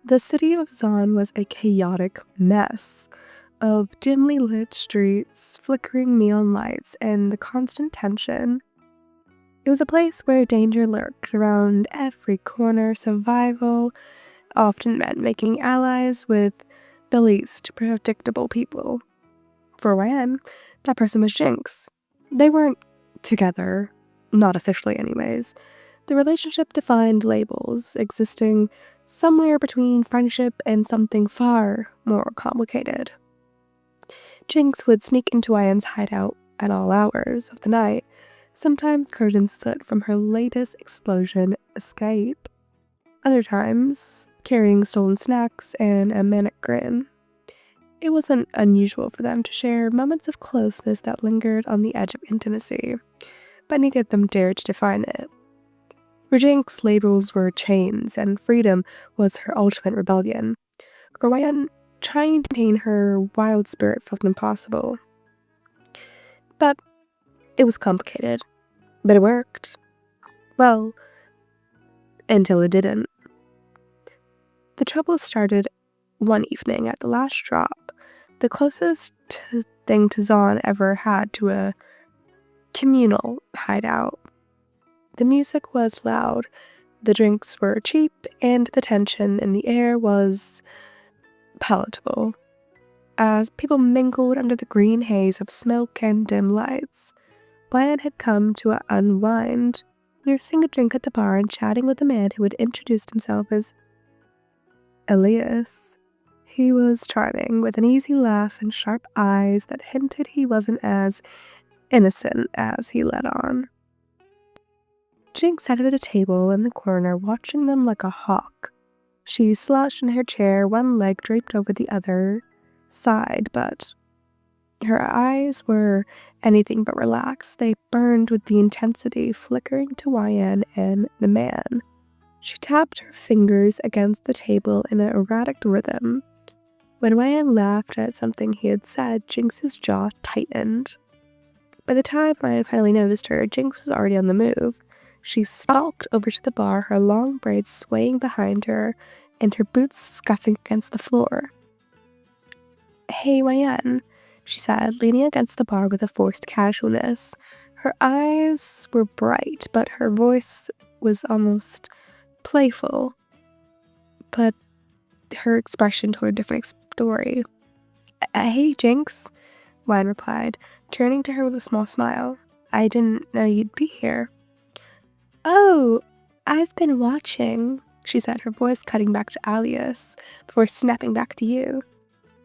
The city of Zon was a chaotic mess of dimly lit streets, flickering neon lights, and the constant tension. It was a place where danger lurked around every corner. Survival often meant making allies with the least predictable people. For Ryan, that person was Jinx. They weren't together, not officially anyways. The relationship defined labels, existing somewhere between friendship and something far more complicated. Jinx would sneak into Ryan's hideout at all hours of the night, sometimes curtains soot from her latest explosion escape, other times carrying stolen snacks and a manic grin. It wasn't unusual for them to share moments of closeness that lingered on the edge of intimacy, but neither of them dared to define it. For Jinx, labels were chains, and freedom was her ultimate rebellion. For Ryan, trying to contain her wild spirit felt impossible. But it was complicated. But it worked. Well, until it didn't. The trouble started one evening at the last drop, the closest thing to Zon ever had to a communal hideout. The music was loud, the drinks were cheap, and the tension in the air was palatable. As people mingled under the green haze of smoke and dim lights, Ryan had come to unwind, nursing a drink at the bar and chatting with a man who had introduced himself as Elias. He was charming, with an easy laugh and sharp eyes that hinted he wasn't as innocent as he let on. Jinx sat at a table in the corner, watching them like a hawk. She slouched in her chair, one leg draped over the other side, but her eyes were anything but relaxed. They burned with the intensity flickering to Ryan and the man. She tapped her fingers against the table in an erratic rhythm. When Ryan laughed at something he had said, Jinx's jaw tightened. By the time Ryan finally noticed her, Jinx was already on the move. She stalked over to the bar, her long braids swaying behind her, and her boots scuffing against the floor. "Hey, Ryan," she said, leaning against the bar with a forced casualness. Her eyes were bright, but her voice was almost playful. But her expression told a different story. "Hey, Jinx," Ryan replied, turning to her with a small smile. "I didn't know you'd be here." "Oh, I've been watching," she said, her voice cutting back to Alias before snapping back to you.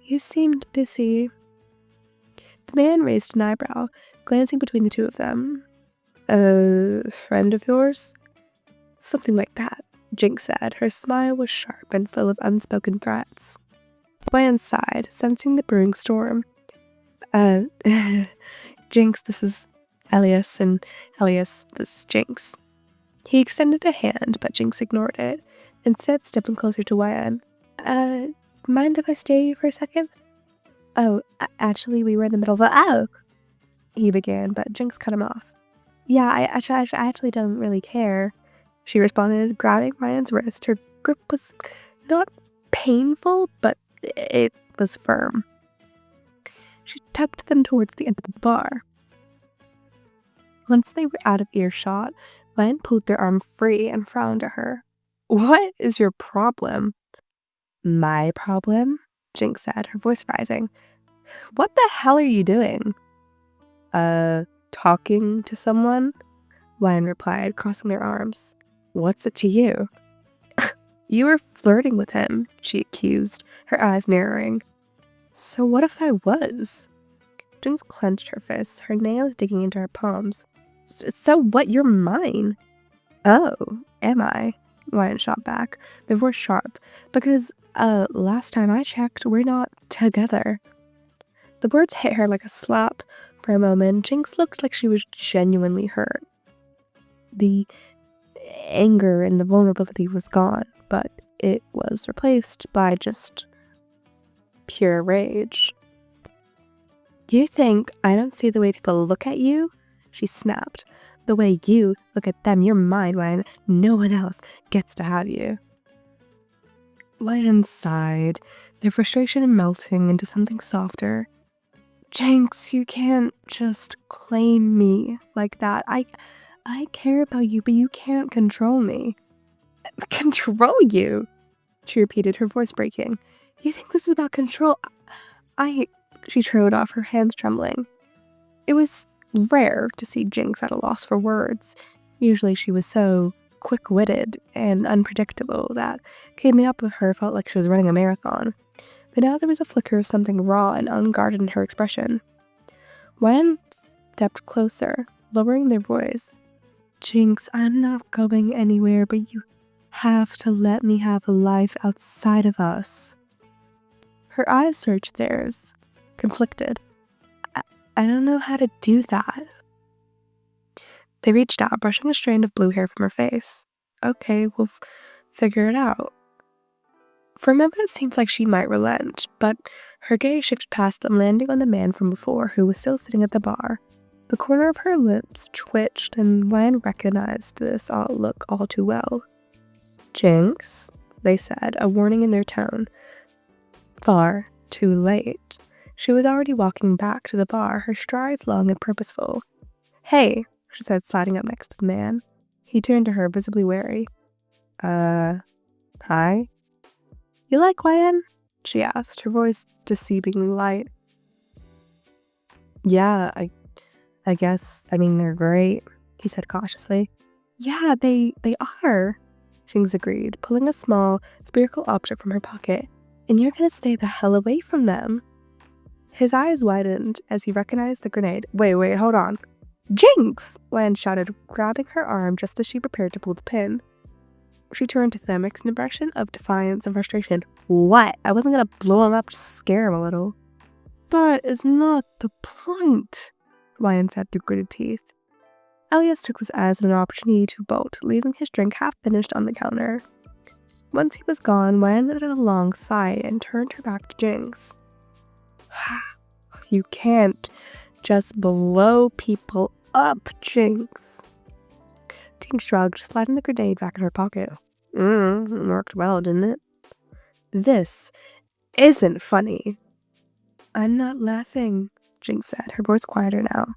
"You seemed busy." The man raised an eyebrow, glancing between the two of them. "A friend of yours?" "Something like that," Jinx said. Her smile was sharp and full of unspoken threats. Ryan sighed, sensing the brewing storm. Jinx, this is Elias, and Elias, this is Jinx." He extended a hand, but Jinx ignored it, instead stepping closer to Ryan. Mind if I stay for a second?" "Oh, actually, we were in the middle of a—" he began, but Jinx cut him off. "Yeah, I actually don't really care," she responded, grabbing Ryan's wrist. Her grip was not painful, but it was firm. She tugged them towards the end of the bar. Once they were out of earshot, Ryan pulled their arm free and frowned at her. "What is your problem?" "My problem?" Jinx said, her voice rising. "What the hell are you doing?" Talking to someone?" Ryan replied, crossing their arms. "What's it to you?" "You were flirting with him," she accused, her eyes narrowing. "So what if I was?" Jinx clenched her fists, her nails digging into her palms. "So what? You're mine." "Oh, am I?" Ryan shot back, their voice sharp. "Because, last time I checked, we're not together." The words hit her like a slap. For a moment, Jinx looked like she was genuinely hurt. The anger and the vulnerability was gone, but it was replaced by just pure rage. "You think I don't see the way people look at you?" she snapped. "The way you look at them, you're mine, Ryan. No one else gets to have you." Ryan sighed, their frustration melting into something softer. Jinx, you can't just claim me like that. I care about you, but you can't control me. Control you? She repeated, her voice breaking. You think this is about control? She trailed off, her hands trembling. It was rare to see Jinx at a loss for words. Usually she was so quick-witted and unpredictable that keeping up with her felt like she was running a marathon. But now there was a flicker of something raw and unguarded in her expression. Wen stepped closer, lowering their voice. Jinx, I'm not going anywhere, but you have to let me have a life outside of us. Her eyes searched theirs, conflicted. I don't know how to do that. They reached out, brushing a strand of blue hair from her face. Okay, we'll figure it out. For a moment it seemed like she might relent, but her gaze shifted past them, landing on the man from before, who was still sitting at the bar. The corner of her lips twitched, and Ryan recognized this look all too well. Jinx, they said, a warning in their tone. Far too late. She was already walking back to the bar, her strides long and purposeful. Hey, she said, sliding up next to the man. He turned to her, visibly wary. Hi? You like Ryan? She asked, her voice deceivingly light. Yeah, I guess, they're great, he said cautiously. Yeah, they are, Jinx agreed, pulling a small, spherical object from her pocket. And you're gonna stay the hell away from them. His eyes widened as he recognized the grenade. Wait, hold on. Jinx! Ryan shouted, grabbing her arm just as she prepared to pull the pin. She turned to them, an expression of defiance and frustration. What? I wasn't gonna blow him up to scare him a little. That is not the point, Ryan said through gritted teeth. Elias took this as an opportunity to bolt, leaving his drink half finished on the counter. Once he was gone, Ryan nodded alongside and turned her back to Jinx. You can't just blow people up, Jinx. Jinx shrugged, sliding the grenade back in her pocket. Worked well, didn't it? This isn't funny. I'm not laughing, Jinx said, her voice quieter now.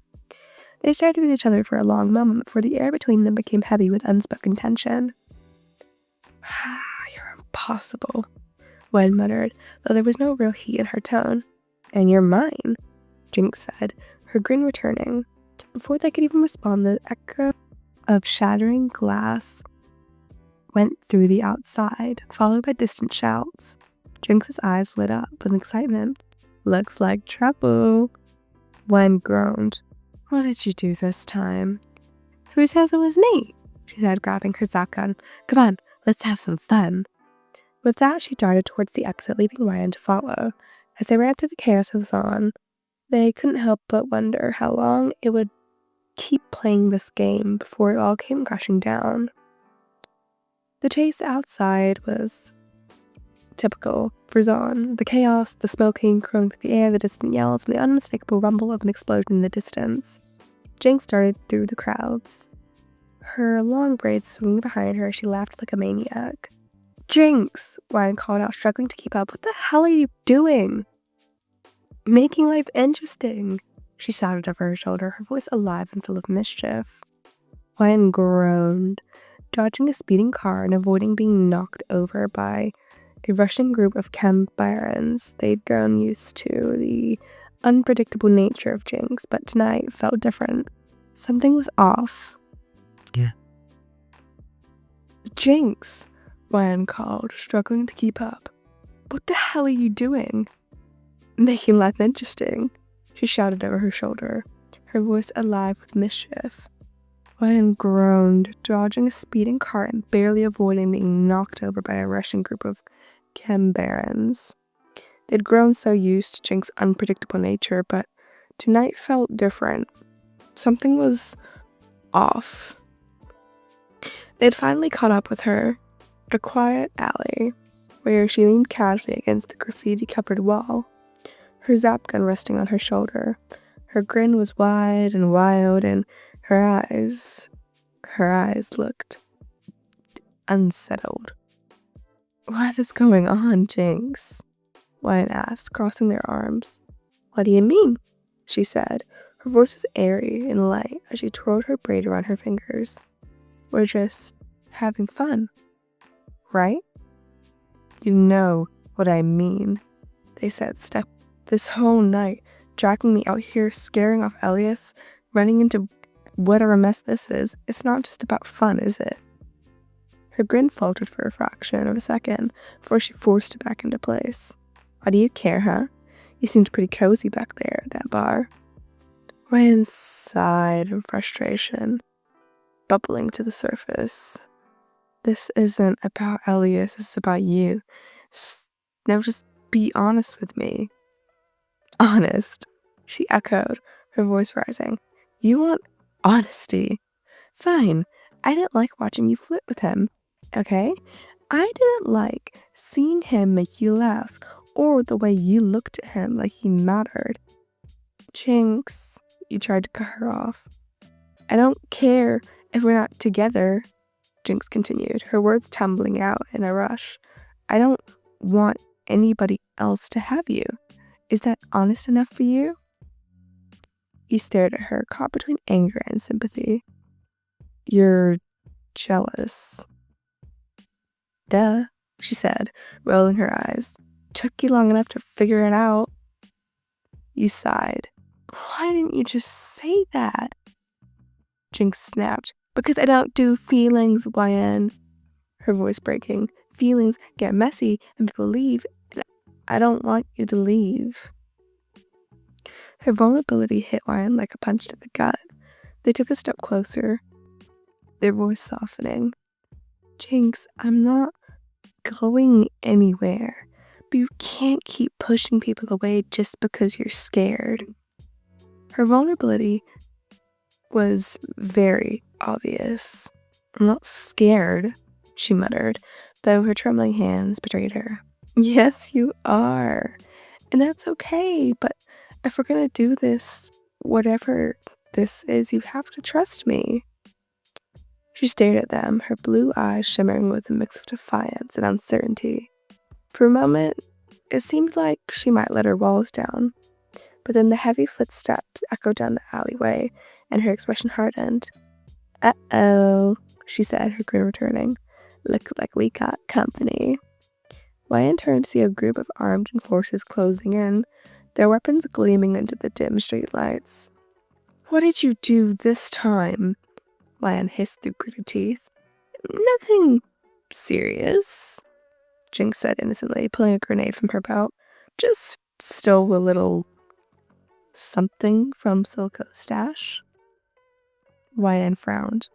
They stared at each other for a long moment before the air between them became heavy with unspoken tension. You're impossible, Wen muttered, though there was no real heat in her tone. And you're mine, Jinx said, her grin returning. Before they could even respond, the echo of shattering glass went through the outside, followed by distant shouts. Jinx's eyes lit up with excitement. Looks like trouble, Wen groaned. What did you do this time? Who says it was me? She said, grabbing her shotgun. Come on, let's have some fun. With that, she darted towards the exit, leaving Ryan to follow. As they ran through the chaos of Zon, they couldn't help but wonder how long it would keep playing this game before it all came crashing down. The chase outside was typical for Zon. The chaos, the smoking curling through the air, the distant yells, and the unmistakable rumble of an explosion in the distance. Jinx darted through the crowds, her long braids swinging behind her as she laughed like a maniac. Jinx! Ryan called out, struggling to keep up. What the hell are you doing? Making life interesting, she shouted over her shoulder, her voice alive and full of mischief. Ryan groaned, dodging a speeding car and avoiding being knocked over by a rushing group of Chem Barons. They'd grown used to the unpredictable nature of Jinx, but tonight felt different. Something was off. Yeah. Jinx! Ryan called, struggling to keep up. What the hell are you doing? Making life interesting, she shouted over her shoulder, her voice alive with mischief. Ryan groaned, dodging a speeding car and barely avoiding being knocked over by a rushing group of Chem Barons. They'd grown so used to Jinx's unpredictable nature, but tonight felt different. Something was off. They'd finally caught up with her. A quiet alley, where she leaned casually against the graffiti-covered wall, her zap gun resting on her shoulder. Her grin was wide and wild, and her eyes looked unsettled. What is going on, Jinx? Wyatt asked, crossing their arms. What do you mean? She said. Her voice was airy and light as she twirled her braid around her fingers. We're just having fun, right? You know what I mean, they said, step this whole night, dragging me out here, scaring off Elias, running into whatever mess this is. It's not just about fun, is it? Her grin faltered for a fraction of a second before she forced it back into place. Why do you care, huh? You seemed pretty cozy back there at that bar. Ryan sighed in frustration, bubbling to the surface. This isn't about Elias, it's about you. Now just be honest with me. Honest, she echoed, her voice rising. You want honesty? Fine. I didn't like watching you flirt with him, okay? I didn't like seeing him make you laugh, or the way you looked at him like he mattered. Jinx, you tried to cut her off. I don't care if we're not together, Jinx continued, her words tumbling out in a rush. I don't want anybody else to have you. Is that honest enough for you? He stared at her, caught between anger and sympathy. You're jealous. Duh, she said, rolling her eyes. Took you long enough to figure it out. You sighed. Why didn't you just say that? Jinx snapped. Because I don't do feelings, YN. Her voice breaking. Feelings get messy and people leave. I don't want you to leave. Her vulnerability hit YN like a punch to the gut. They took a step closer, their voice softening. Jinx, I'm not going anywhere. But you can't keep pushing people away just because you're scared. Her vulnerability was very obvious. I'm not scared, she muttered, though her trembling hands betrayed her. Yes, you are. And that's okay, but if we're gonna do this, whatever this is, you have to trust me. She stared at them, her blue eyes shimmering with a mix of defiance and uncertainty. For a moment, it seemed like she might let her walls down, but then the heavy footsteps echoed down the alleyway, and her expression hardened. Uh-oh, she said, her grin returning. Looks like we got company. Ryan turned to see a group of armed enforcers closing in, their weapons gleaming into the dim streetlights. What did you do this time? Ryan hissed through gritted teeth. Nothing serious, Jinx said innocently, pulling a grenade from her belt. Just stole a little something from Silco's stash. Ryan frowned.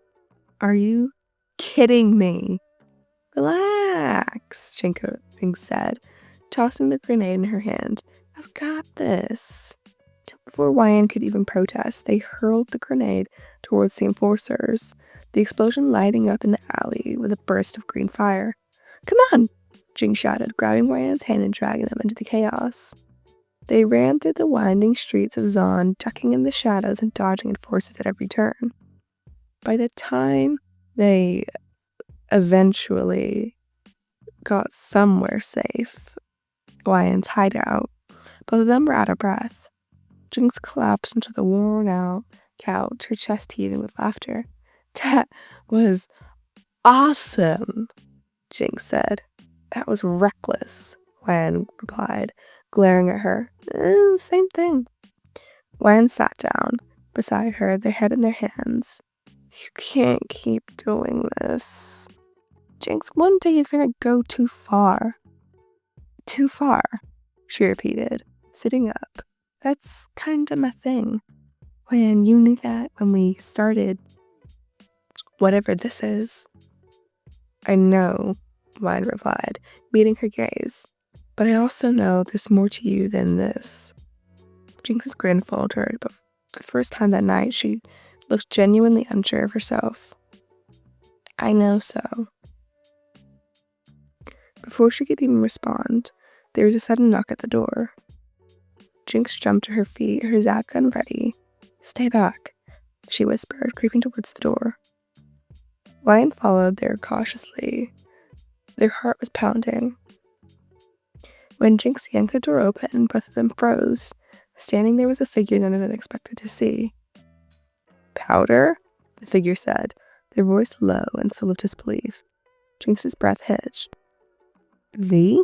Are you kidding me? Relax, Jinx said, tossing the grenade in her hand. I've got this. Before Ryan could even protest, they hurled the grenade towards the enforcers, the explosion lighting up in the alley with a burst of green fire. Come on, Jinx shouted, grabbing Ryan's hand and dragging them into the chaos. They ran through the winding streets of Zon, ducking in the shadows and dodging enforcers at every turn. By the time they eventually got somewhere safe, Ryan's hideout, both of them were out of breath. Jinx collapsed into the worn-out couch, her chest heaving with laughter. That was awesome, Jinx said. That was reckless, Ryan replied, glaring at her. Same thing. Ryan sat down beside her, their head in their hands. You can't keep doing this. Jinx, one day you're gonna go too far. Too far, she repeated, sitting up. That's kinda my thing. When you knew that when we started whatever this is. I know, Ryan replied, meeting her gaze. But I also know there's more to you than this. Jinx's grin faltered, but for the first time that night, she looked genuinely unsure of herself. I know so. Before she could even respond, there was a sudden knock at the door. Jinx jumped to her feet, her zap gun ready. Stay back, she whispered, creeping towards the door. Ryan followed there cautiously, Their heart was pounding. When Jinx yanked the door open, both of them froze. Standing there was a figure none of them expected to see. "Powder?" the figure said, their voice low and full of disbelief. Jinx's breath hitched. "V?"